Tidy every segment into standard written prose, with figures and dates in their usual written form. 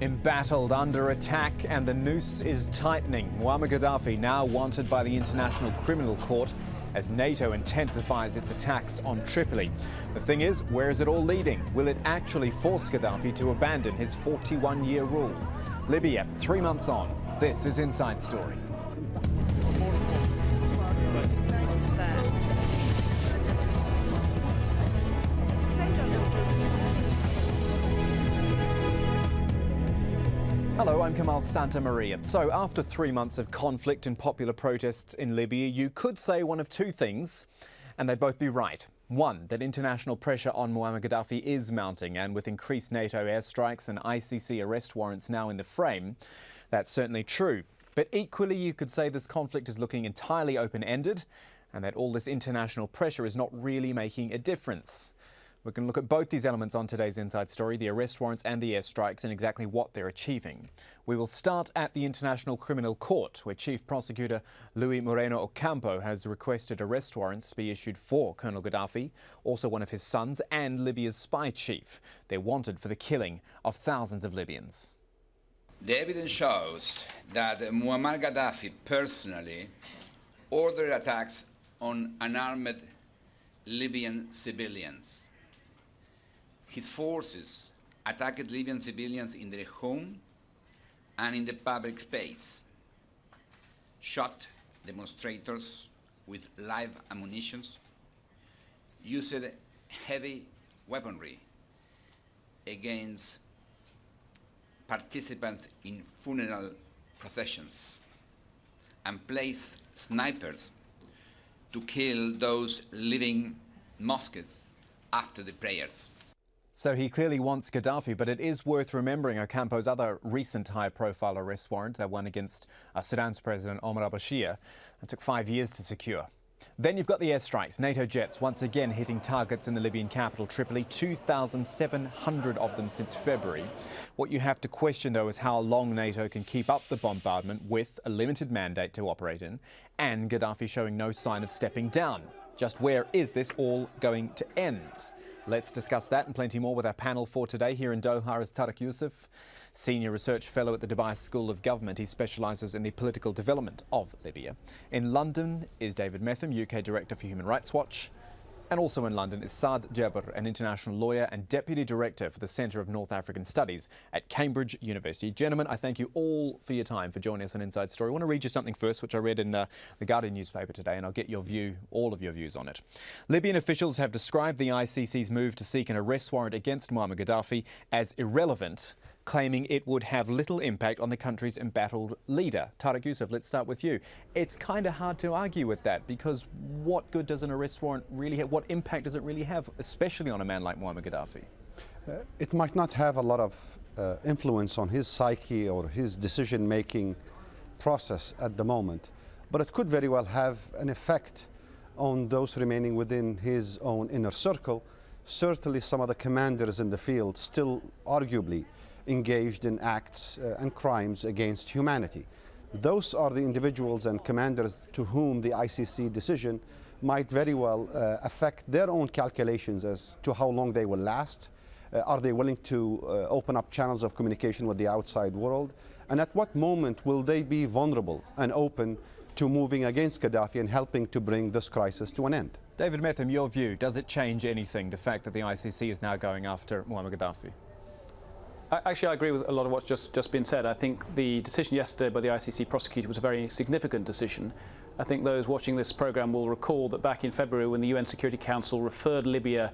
Embattled, under attack, and the noose is tightening. Muammar Gaddafi now wanted by the International Criminal Court as NATO intensifies its attacks on Tripoli. The thing is, where is it all leading? Will it actually force Gaddafi to abandon his 41-year rule? Libya, 3 months on. This is Inside Story. Hello, I'm Kamahl Santamaria. So after 3 months of conflict and popular protests in Libya, you could say one of two things, and they'd both be right. One, that international pressure on Muammar Gaddafi is mounting, and with increased NATO airstrikes and ICC arrest warrants now in the frame, that's certainly true. But equally, you could say this conflict is looking entirely open-ended, and that all this international pressure is not really making a difference. We're going to look at both these elements on today's Inside Story, the arrest warrants and the airstrikes, and exactly what they're achieving. We will start at the International Criminal Court, where Chief Prosecutor Luis Moreno Ocampo has requested arrest warrants to be issued for Colonel Gadaffi, also one of his sons, and Libya's spy chief. They're wanted for the killing of thousands of Libyans. The evidence shows that Muammar Gaddafi personally ordered attacks on unarmed Libyan civilians. His forces attacked Libyan civilians in their home and in the public space, shot demonstrators with live ammunition, used heavy weaponry against participants in funeral processions, and placed snipers to kill those leaving mosques after the prayers. So he clearly wants Gaddafi, but it is worth remembering Ocampo's other recent high-profile arrest warrant, that one against Sudan's President Omar al-Bashir. It took 5 years to secure. Then you've got the airstrikes. NATO jets once again hitting targets in the Libyan capital, Tripoli, 2,700 of them since February. What you have to question, though, is how long NATO can keep up the bombardment with a limited mandate to operate in, and Gaddafi showing no sign of stepping down. Just where is this all going to end? Let's discuss that and plenty more with our panel for today. Here in Doha is Tarik Youssef, Senior Research Fellow at the Dubai School of Government. He specialises in the political development of Libya. In London is David Metham, UK Director for Human Rights Watch. And also in London is Saad, Djebbar, an international lawyer and Deputy Director for the Centre of North African Studies at Cambridge University. Gentlemen, I thank you all for your time, for joining us on Inside Story. I want to read you something first, which I read in the Guardian newspaper today, and I'll get your view, all of your views on it. Libyan officials have described the ICC's move to seek an arrest warrant against Muammar Gaddafi as irrelevant, claiming it would have little impact on the country's embattled leader. Tarik Youssef, let's start with you. It's kind of hard to argue with that, because what good does an arrest warrant really have? What impact does it really have, especially on a man like Muammar Gaddafi? It might not have a lot of influence on his psyche or his decision-making process at the moment, but it could very well have an effect on those remaining within his own inner circle. Certainly some of the commanders in the field still arguably engaged in acts and crimes against humanity. Those are the individuals and commanders to whom the ICC decision might very well affect their own calculations as to how long they will last. Are they willing to open up channels of communication with the outside world? And at what moment will they be vulnerable and open to moving against Gaddafi and helping to bring this crisis to an end? David Metham, your view, does it change anything, the fact that the ICC is now going after Muammar Gaddafi? Actually, I agree with a lot of what's just been said. I think the decision yesterday by the ICC prosecutor was a very significant decision. I think those watching this programme will recall that back in February, when the UN Security Council referred Libya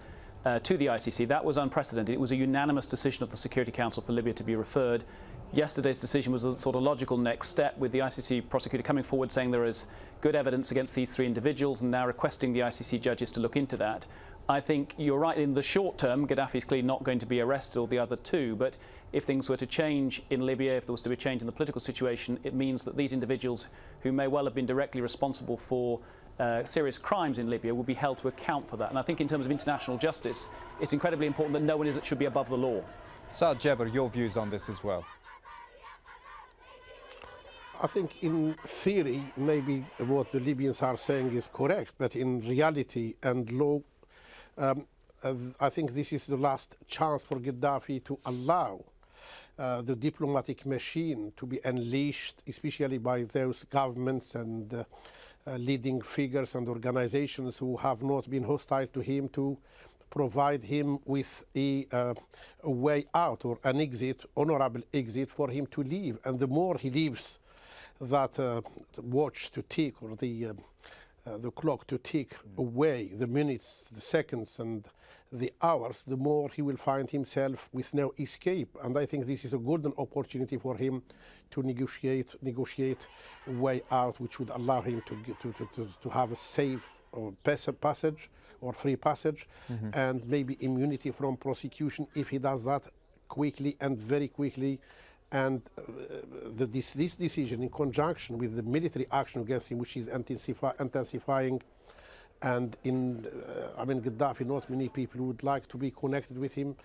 to the ICC, that was unprecedented. It was a unanimous decision of the Security Council for Libya to be referred. Yesterday's decision was a sort of logical next step, with the ICC prosecutor coming forward saying there is good evidence against these three individuals and now requesting the ICC judges to look into that. I think you're right, in the short term, Gaddafi is clearly not going to be arrested, or the other two, but if things were to change in Libya, if there was to be a change in the political situation, it means that these individuals, who may well have been directly responsible for serious crimes in Libya, will be held to account for that. And I think in terms of international justice, it's incredibly important that no one should be above the law. Saad, Djebbar, your views on this as well? I think in theory, maybe what the Libyans are saying is correct, but in reality and law, I think this is the last chance for Gaddafi to allow the diplomatic machine to be unleashed, especially by those governments and leading figures and organizations who have not been hostile to him, to provide him with a way out or an exit, honorable exit for him to leave. And the more he leaves that watch to tick, or the clock to tick away, the minutes, the seconds and the hours, the more he will find himself with no escape. And I think this is a golden opportunity for him to negotiate a way out which would allow him to have a safe or passage or free passage, and maybe immunity from prosecution if he does that quickly and very quickly. And this decision, in conjunction with the military action against him, which is intensifying, and Gaddafi, not many people would like to be connected with him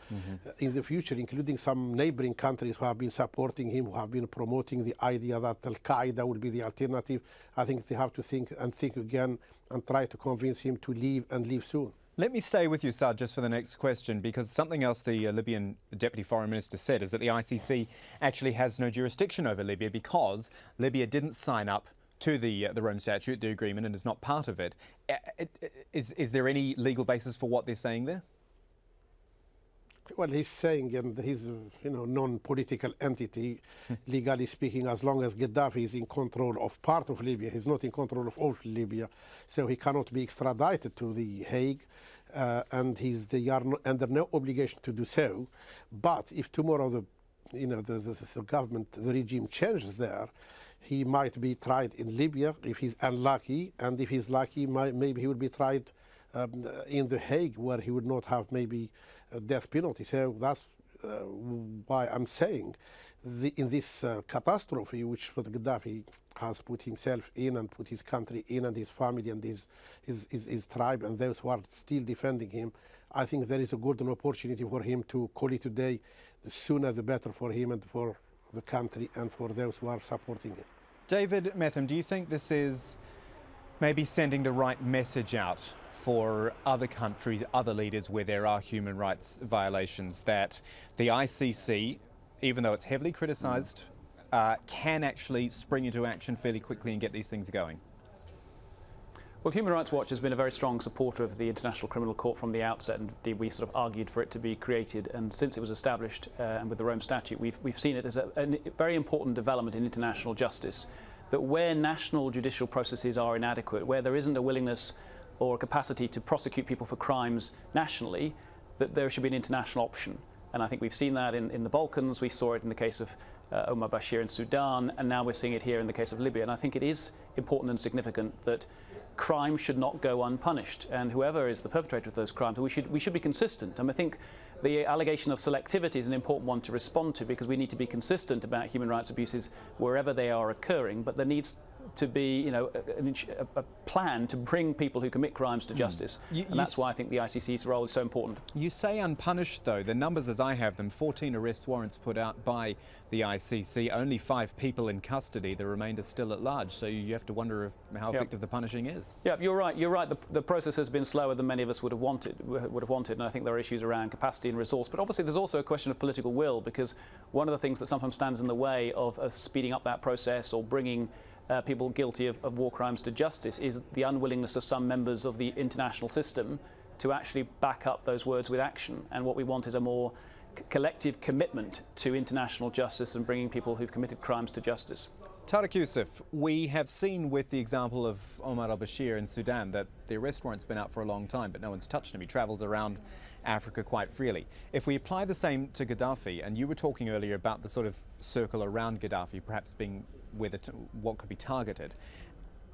in the future, including some neighboring countries who have been supporting him, who have been promoting the idea that Al-Qaeda would be the alternative. I think they have to think again and try to convince him to leave, and leave soon. Let me stay with you, Saad, just for the next question, because something else the Libyan Deputy Foreign Minister said is that the ICC actually has no jurisdiction over Libya because Libya didn't sign up to the Rome Statute, the agreement, and is not part of it. Is there any legal basis for what they're saying there? Well, he's saying, and he's a non-political entity, legally speaking, as long as Gaddafi is in control of part of Libya, he's not in control of all Libya, so he cannot be extradited to The Hague, and they are under no obligation to do so. But if tomorrow the government, the regime changes there, he might be tried in Libya if he's unlucky, and if he's lucky, maybe he will be tried in The Hague, where he would not have maybe a death penalty. So that's why I'm saying in this catastrophe which Gaddafi has put himself in, and put his country in, and his family and his tribe and those who are still defending him, I think there is a golden opportunity for him to call it today. The sooner the better for him and for the country and for those who are supporting him. David Metham, do you think this is maybe sending the right message out for other countries, other leaders where there are human rights violations, that the ICC, even though it's heavily criticised, can actually spring into action fairly quickly and get these things going? Well, Human Rights Watch has been a very strong supporter of the International Criminal Court from the outset, and indeed we sort of argued for it to be created. And since it was established, and with the Rome Statute, we've seen it as a very important development in international justice, that where national judicial processes are inadequate, where there isn't a willingness or a capacity to prosecute people for crimes nationally, that there should be an international option. And I think we've seen that in the Balkans. We saw it in the case of Omar Bashir in Sudan, and now we're seeing it here in the case of Libya. And I think it is important and significant that crime should not go unpunished, and whoever is the perpetrator of those crimes, we should be consistent. And I think the allegation of selectivity is an important one to respond to, because we need to be consistent about human rights abuses wherever they are occurring, but there needs to be a plan to bring people who commit crimes to justice. And that's why I think the ICC's role is so important. You say unpunished, though. The numbers as I have them, 14 arrest warrants put out by the ICC, only 5 people in custody, the remainder still at large. So you have to wonder how effective the punishing is. Yeah, you're right. You're right. The process has been slower than many of us would have wanted, and I think there are issues around capacity and resource. But obviously there's also a question of political will, because one of the things that sometimes stands in the way of speeding up that process or bringing people guilty of war crimes to justice is the unwillingness of some members of the international system to actually back up those words with action. And what we want is a more collective commitment to international justice and bringing people who've committed crimes to justice. Tarik Youssef, we have seen with the example of Omar al-Bashir in Sudan that the arrest warrant's been out for a long time, but no one's touched him. He travels around Africa quite freely. If we apply the same to Gaddafi, and you were talking earlier about the sort of circle around Gaddafi perhaps being what could be targeted,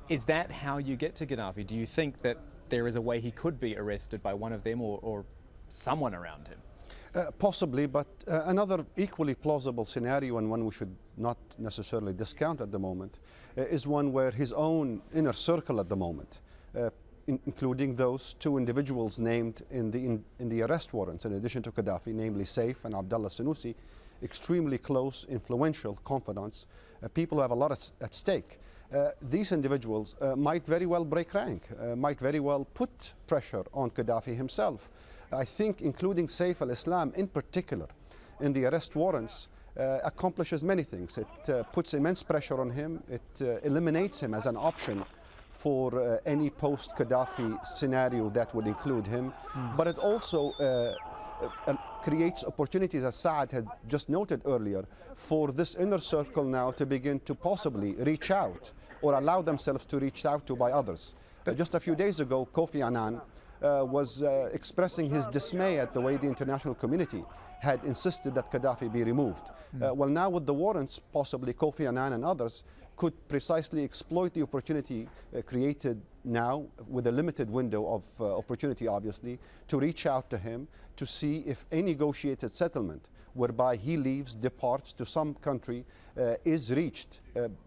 is that how you get to Gaddafi? Do you think that there is a way he could be arrested by one of them or someone around him? Possibly, but another equally plausible scenario, and one we should not necessarily discount at the moment, is one where his own inner circle at the moment, including those 2 individuals named in the arrest warrants, in addition to Gaddafi, namely Saif and Abdullah Sanusi, extremely close, influential confidants, people who have a lot at stake. These individuals might very well break rank, might very well put pressure on Gaddafi himself. I think including Saif al-Islam in particular in the arrest warrants accomplishes many things. It puts immense pressure on him. It eliminates him as an option for any post-Gaddafi scenario that would include him. But it also creates opportunities, as Saad had just noted earlier, for this inner circle now to begin to possibly reach out or allow themselves to reach out to by others. Just a few days ago, Kofi Annan was expressing his dismay at the way the international community had insisted that Gaddafi be removed. Well, now with the warrants, possibly Kofi Annan and others could precisely exploit the opportunity created now with a limited window of opportunity, obviously, to reach out to him to see if a negotiated settlement whereby he leaves, departs to some country, is reached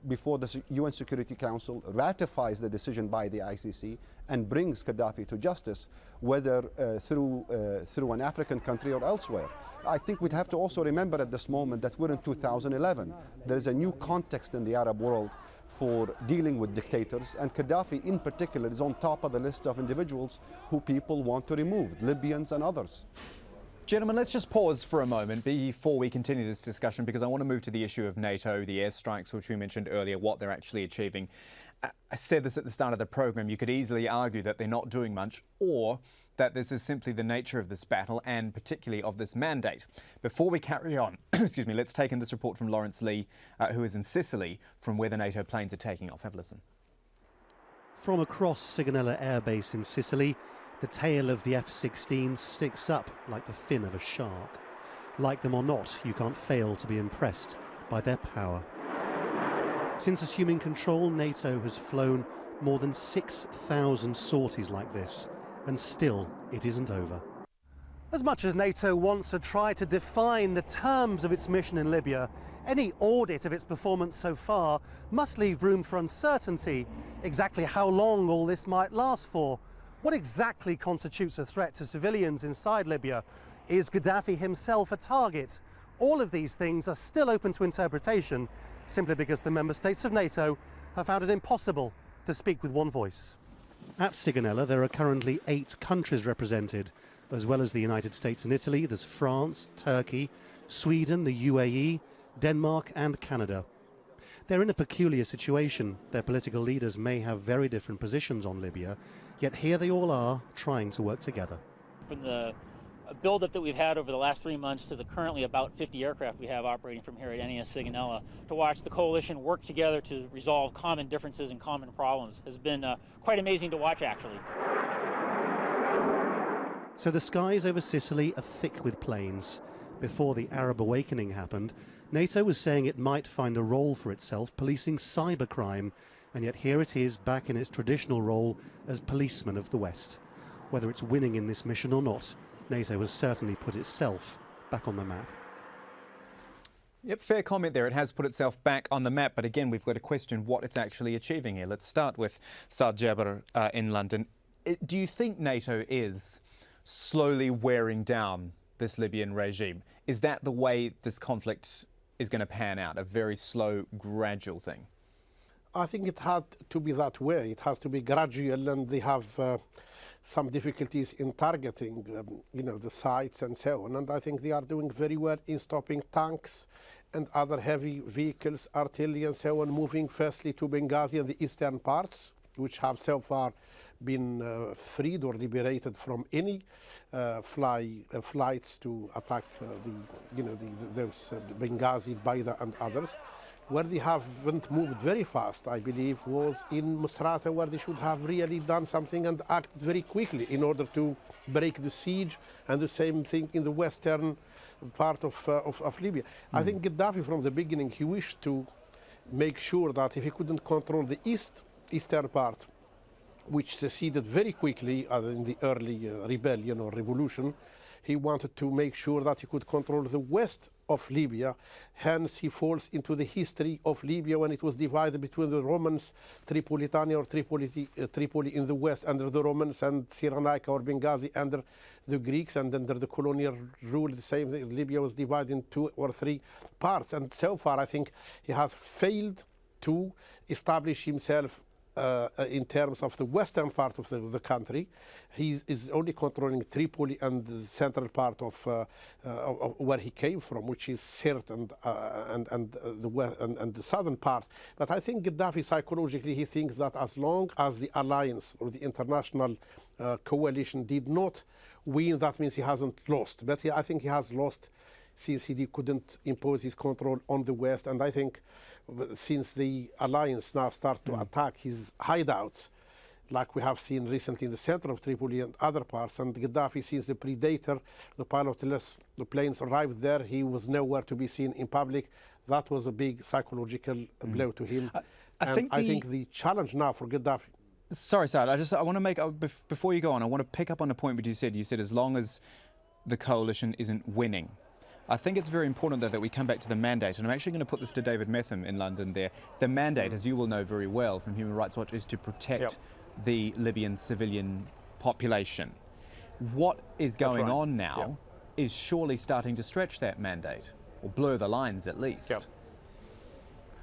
before the UN Security Council ratifies the decision by the ICC and brings Gaddafi to justice, whether through an African country or elsewhere. I think we'd have to also remember at this moment that we're in 2011. There is a new context in the Arab world for dealing with dictators, and Gaddafi in particular is on top of the list of individuals who people want to remove, Libyans and others. Gentlemen, let's just pause for a moment before we continue this discussion, because I want to move to the issue of NATO, the airstrikes, which we mentioned earlier, what they're actually achieving. I said this at the start of the program, you could easily argue that they're not doing much, or that this is simply the nature of this battle and particularly of this mandate. Before we carry on, excuse me, let's take in this report from Lawrence Lee, who is in Sicily, from where the NATO planes are taking off. Have a listen. From across Sigonella Air Base in Sicily, the tail of the F-16 sticks up like the fin of a shark. Like them or not, you can't fail to be impressed by their power. Since assuming control, NATO has flown more than 6,000 sorties like this, and still it isn't over. As much as NATO wants to try to define the terms of its mission in Libya, any audit of its performance so far must leave room for uncertainty. Exactly how long all this might last for? What exactly constitutes a threat to civilians inside Libya? Is Gaddafi himself a target? All of these things are still open to interpretation, simply because the member states of NATO have found it impossible to speak with one voice. At Sigonella, there are currently 8 countries represented. As well as the United States and Italy, there's France, Turkey, Sweden, the UAE, Denmark and Canada. They're in a peculiar situation. Their political leaders may have very different positions on Libya, yet here they all are trying to work together. From the buildup that we've had over the last 3 months to the currently about 50 aircraft we have operating from here at NES Sigonella, to watch the coalition work together to resolve common differences and common problems has been quite amazing to watch, actually. So the skies over Sicily are thick with planes. Before the Arab awakening happened, NATO was saying it might find a role for itself policing cybercrime, and yet here it is back in its traditional role as policeman of the West. Whether it's winning in this mission or not, NATO has certainly put itself back on the map. Yep, fair comment there. It has put itself back on the map, but again, we've got to question what it's actually achieving here. Let's start with Saad Djebbar in London. Do you think NATO is slowly wearing down this Libyan regime? Is that the way this conflict is going to pan out, a very slow, gradual thing? I think it had to be that way. It has to be gradual, and they have some difficulties in targeting, the sites and so on. And I think they are doing very well in stopping tanks and other heavy vehicles, artillery and so on, moving firstly to Benghazi and the eastern parts, which have so far been freed or liberated from any flights to attack those Benghazi, Baida and others. Where they haven't moved very fast, I believe, was in Misrata, where they should have really done something and acted very quickly in order to break the siege, and the same thing in the western part of Libya. I think Gaddafi, from the beginning, he wished to make sure that if he couldn't control the eastern part, which seceded very quickly in the early rebellion or revolution, he wanted to make sure that he could control the west of Libya. Hence, he falls into the history of Libya when it was divided between the Romans, Tripolitania or Tripoli in the west under the Romans, and Cyrenaica or Benghazi under the Greeks, and under the colonial rule, the same thing. Libya was divided in 2 or 3 parts. And so far, I think he has failed to establish himself in terms of the western part of the country. He is only controlling Tripoli and the central part of where he came from, which is Sirte and the southern part. But I think Gaddafi psychologically, he thinks that as long as the alliance or the international coalition did not win, that means he hasn't lost. But I think he has lost since he couldn't impose his control on the West. And I think since the alliance now start to attack his hideouts, like we have seen recently in the center of Tripoli and other parts, and Gaddafi, since the Predator, the pilotless, the planes arrived there, he was nowhere to be seen in public. That was a big psychological blow to him. I think the challenge now for Gaddafi. Sorry, Saad, I want to make, before you go on, I want to pick up on a point which you said. You said as long as the coalition isn't winning. I think it's very important, though, that we come back to the mandate, and I'm actually going to put this to David Metham in London there. The mandate, as you will know very well from Human Rights Watch, is to protect the Libyan civilian population. What is going on now is surely starting to stretch that mandate, or blur the lines at least.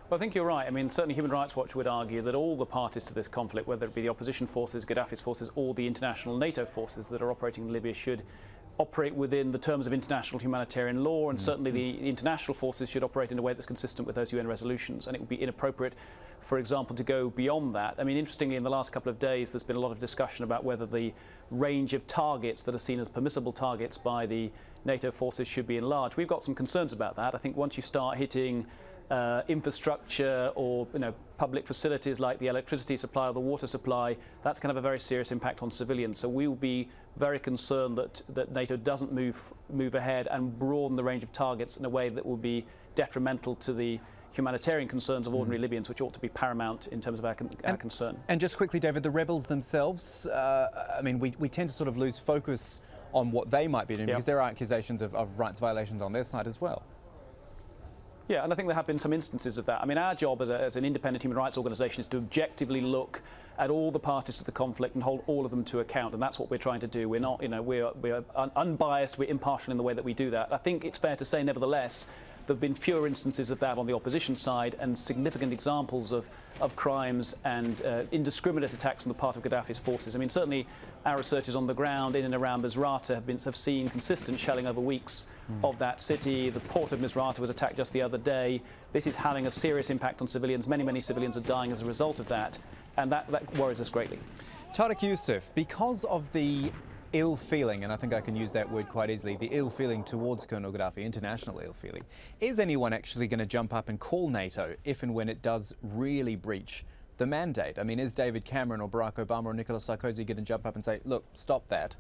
Well, I think you're right. I mean, certainly Human Rights Watch would argue that all the parties to this conflict, whether it be the opposition forces, Gaddafi's forces, or the international NATO forces that are operating in Libya, should operate within the terms of international humanitarian law, and certainly the international forces should operate in a way that's consistent with those UN resolutions, and it would be inappropriate, for example, to go beyond that. I mean, interestingly, in the last couple of days there's been a lot of discussion about whether the range of targets that are seen as permissible targets by the NATO forces should be enlarged. We've got some concerns about that. I think once you start hitting infrastructure or public facilities like the electricity supply or the water supply, that's going to have a very serious impact on civilians. So we will be very concerned that NATO doesn't move ahead and broaden the range of targets in a way that will be detrimental to the humanitarian concerns of ordinary Libyans, which ought to be paramount in terms of our concern. And just quickly, David, the rebels themselves, I mean, we tend to sort of lose focus on what they might be doing because there are accusations of rights violations on their side as well. Yeah, and I think there have been some instances of that. I mean, our job as an independent human rights organisation is to objectively look at all the parties to the conflict and hold all of them to account, and that's what we're trying to do. We're not, we're unbiased, we're impartial in the way that we do that. I think it's fair to say, nevertheless, there have been fewer instances of that on the opposition side, and significant examples of crimes and indiscriminate attacks on the part of Gaddafi's forces. I mean, certainly our researchers on the ground in and around Misrata have seen consistent shelling over weeks of that city. The port of Misrata was attacked just the other day. This is having a serious impact on civilians. Many, many civilians are dying as a result of that, and that worries us greatly. Tarik Youssef, because of the ill feeling, and I think I can use that word quite easily, the ill feeling towards Colonel Gaddafi, international ill feeling, is anyone actually going to jump up and call NATO if and when it does really breach the mandate? I mean, is David Cameron or Barack Obama or Nicolas Sarkozy going to jump up and say, look, stop that,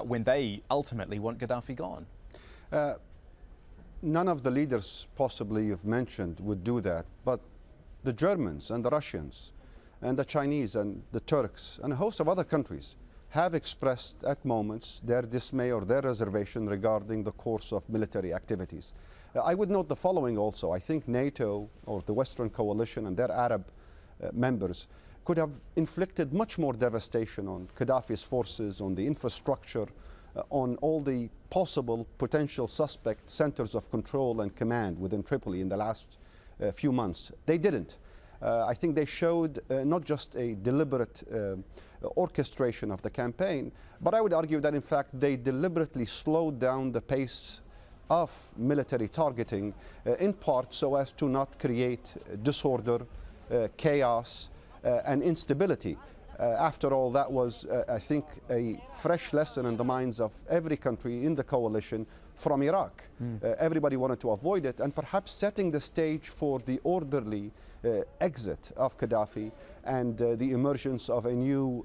when they ultimately want Gaddafi gone? None of the leaders possibly you've mentioned would do that, but the Germans and the Russians and the Chinese and the Turks and a host of other countries have expressed at moments their dismay or their reservation regarding the course of military activities. I would note the following also. I think NATO or the Western coalition and their Arab members could have inflicted much more devastation on Gaddafi's forces, on the infrastructure, on all the possible potential suspect centers of control and command within Tripoli in the last few months. They didn't. I think they showed not just a deliberate orchestration of the campaign, but I would argue that in fact they deliberately slowed down the pace of military targeting, in part so as to not create disorder, chaos, and instability. After all, that was, I think, a fresh lesson in the minds of every country in the coalition from Iraq. Everybody wanted to avoid it, and perhaps setting the stage for the orderly exit of Gaddafi and the emergence of a new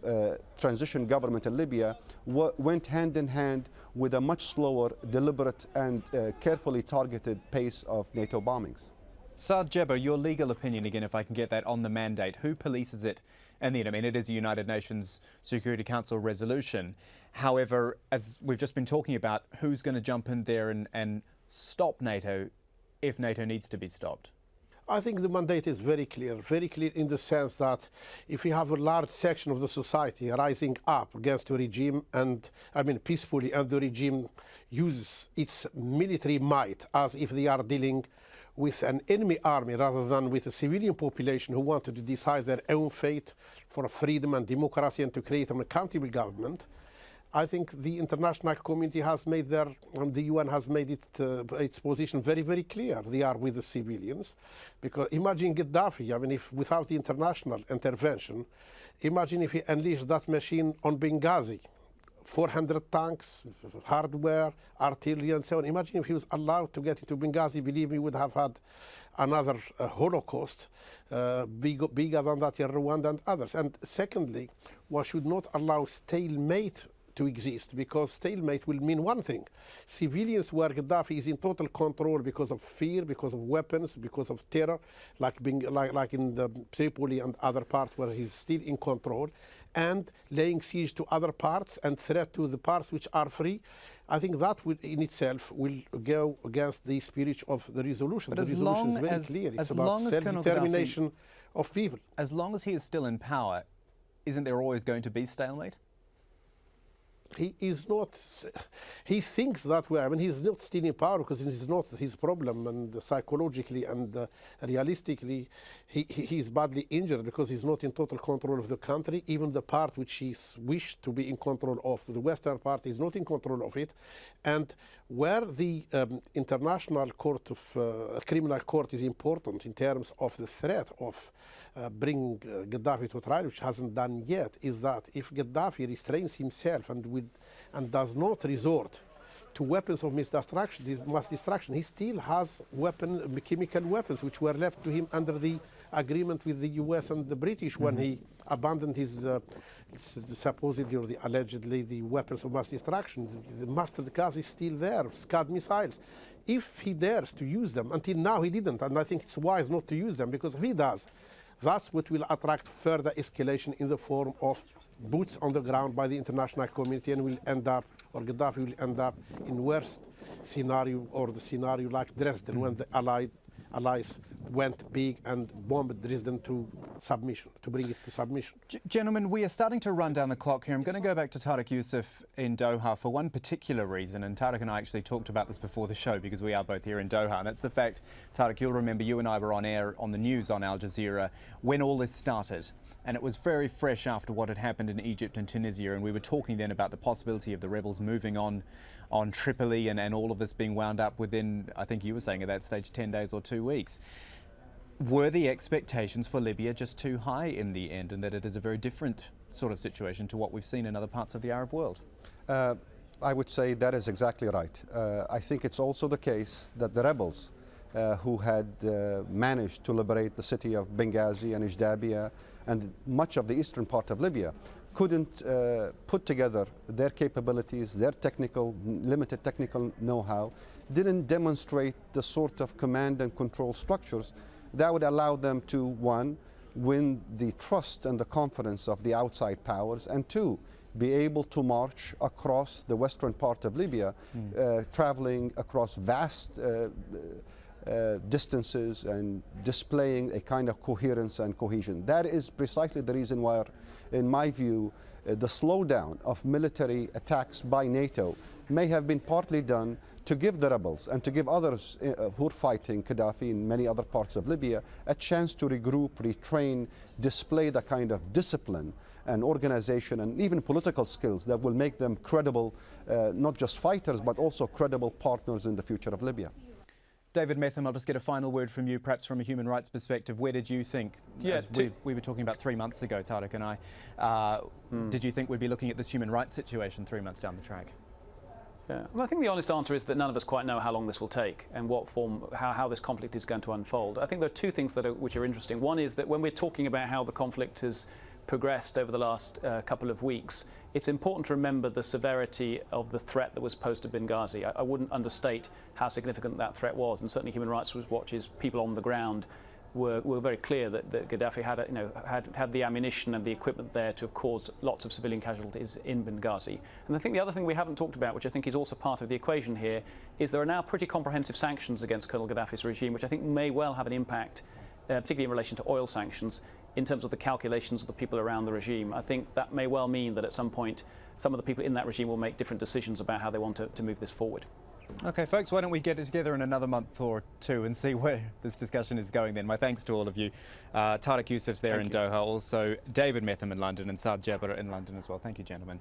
transition government in Libya went hand in hand with a much slower, deliberate and carefully targeted pace of NATO bombings. Saad, Djebbar, your legal opinion again, if I can get that, on the mandate. Who polices it? And then, I mean, it is a United Nations Security Council resolution. However, as we've just been talking about, who's going to jump in there and stop NATO if NATO needs to be stopped? I think the mandate is very clear in the sense that if you have a large section of the society rising up against the regime, and I mean peacefully, and the regime uses its military might as if they are dealing with an enemy army rather than with a civilian population who wanted to decide their own fate for freedom and democracy and to create an accountable government, I think the international community has made the UN has made its position very, very clear. They are with the civilians. Because imagine Gaddafi, I mean, if without the international intervention, imagine if he unleashed that machine on Benghazi. 400 tanks, hardware, artillery, and so on. Imagine if he was allowed to get into Benghazi, believe me, would have had another Holocaust bigger than that in Rwanda and others. And secondly, one should not allow stalemate to exist, because stalemate will mean one thing. Civilians where Gaddafi is in total control because of fear, because of weapons, because of terror, like in the Tripoli and other parts where he's still in control, and laying siege to other parts and threat to the parts which are free. I think that in itself will go against the spirit of the resolution. But the resolution is very clear. It's about self-determination of people. As long as he is still in power, isn't there always going to be stalemate? He is not, he thinks that way. I mean, he's not still in power because it is not his problem, and psychologically and realistically, he's badly injured because he's not in total control of the country. Even the part which he wished to be in control of, the western part, is not in control of it. And where the international court of criminal court is important in terms of the threat of bringing Gaddafi to trial, which hasn't done yet, is that if Gaddafi restrains himself and does not resort to weapons of mass destruction, he still has chemical weapons which were left to him under the agreement with the US and the British when he abandoned his supposedly or allegedly the weapons of mass destruction. The mustard gas is still there, Scud missiles. If he dares to use them, until now he didn't, and I think it's wise not to use them, because if he does, that's what will attract further escalation in the form of boots on the ground by the international community, and will end up, or Gaddafi will end up in worst scenario, or the scenario like Dresden, when the Allies went big and bombed Dresden to submission, to bring it to submission. Gentlemen, we are starting to run down the clock here. I'm going to go back to Tarik Youssef in Doha for one particular reason, and Tarik and I actually talked about this before the show because we are both here in Doha, and that's the fact, Tarik, you'll remember you and I were on air on the news on Al Jazeera when all this started. And it was very fresh after what had happened in Egypt and Tunisia, and we were talking then about the possibility of the rebels moving on Tripoli and all of this being wound up within, I think you were saying at that stage, 10 days or 2 weeks. Were the expectations for Libya just too high in the end, and that it is a very different sort of situation to what we've seen in other parts of the Arab world? I would say that is exactly right. I think it's also the case that the rebels who had managed to liberate the city of Benghazi and Ijdabiya and much of the eastern part of Libya couldn't put together their capabilities, their limited technical know-how, didn't demonstrate the sort of command and control structures that would allow them to, one, win the trust and the confidence of the outside powers, and two, be able to march across the western part of Libya, traveling across vast distances and displaying a kind of coherence and cohesion. That is precisely the reason why, in my view, the slowdown of military attacks by NATO may have been partly done to give the rebels and to give others who are fighting Gaddafi in many other parts of Libya a chance to regroup, retrain, display the kind of discipline and organization and even political skills that will make them credible, not just fighters, but also credible partners in the future of Libya. David Metham, I'll just get a final word from you, perhaps from a human rights perspective. Where did you think, as we were talking about 3 months ago, Tarik and I, did you think we'd be looking at this human rights situation 3 months down the track? Yeah. Well, I think the honest answer is that none of us quite know how long this will take and what form, how this conflict is going to unfold. I think there are two things which are interesting. One is that when we're talking about how the conflict has progressed over the last couple of weeks, it's important to remember the severity of the threat that was posed to Benghazi. I wouldn't understate how significant that threat was, and certainly Human Rights Watch's people on the ground were very clear that Gaddafi had the ammunition and the equipment there to have caused lots of civilian casualties in Benghazi. And I think the other thing we haven't talked about, which I think is also part of the equation here, is there are now pretty comprehensive sanctions against Colonel Gaddafi's regime, which I think may well have an impact, particularly in relation to oil sanctions, in terms of the calculations of the people around the regime. I think that may well mean that at some point some of the people in that regime will make different decisions about how they want to move this forward. Okay, folks, why don't we get it together in another month or two and see where this discussion is going then. My thanks to all of you. Tarik Youssef's there in Doha, also David Metham in London and Saad Djebbar in London as well. Thank you, gentlemen.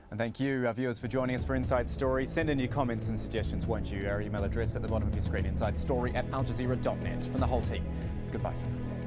And thank you, our viewers, for joining us for Inside Story. Send in your comments and suggestions, won't you? Our email address at the bottom of your screen, insidestory@aljazeera.net. From the whole team, it's goodbye for now.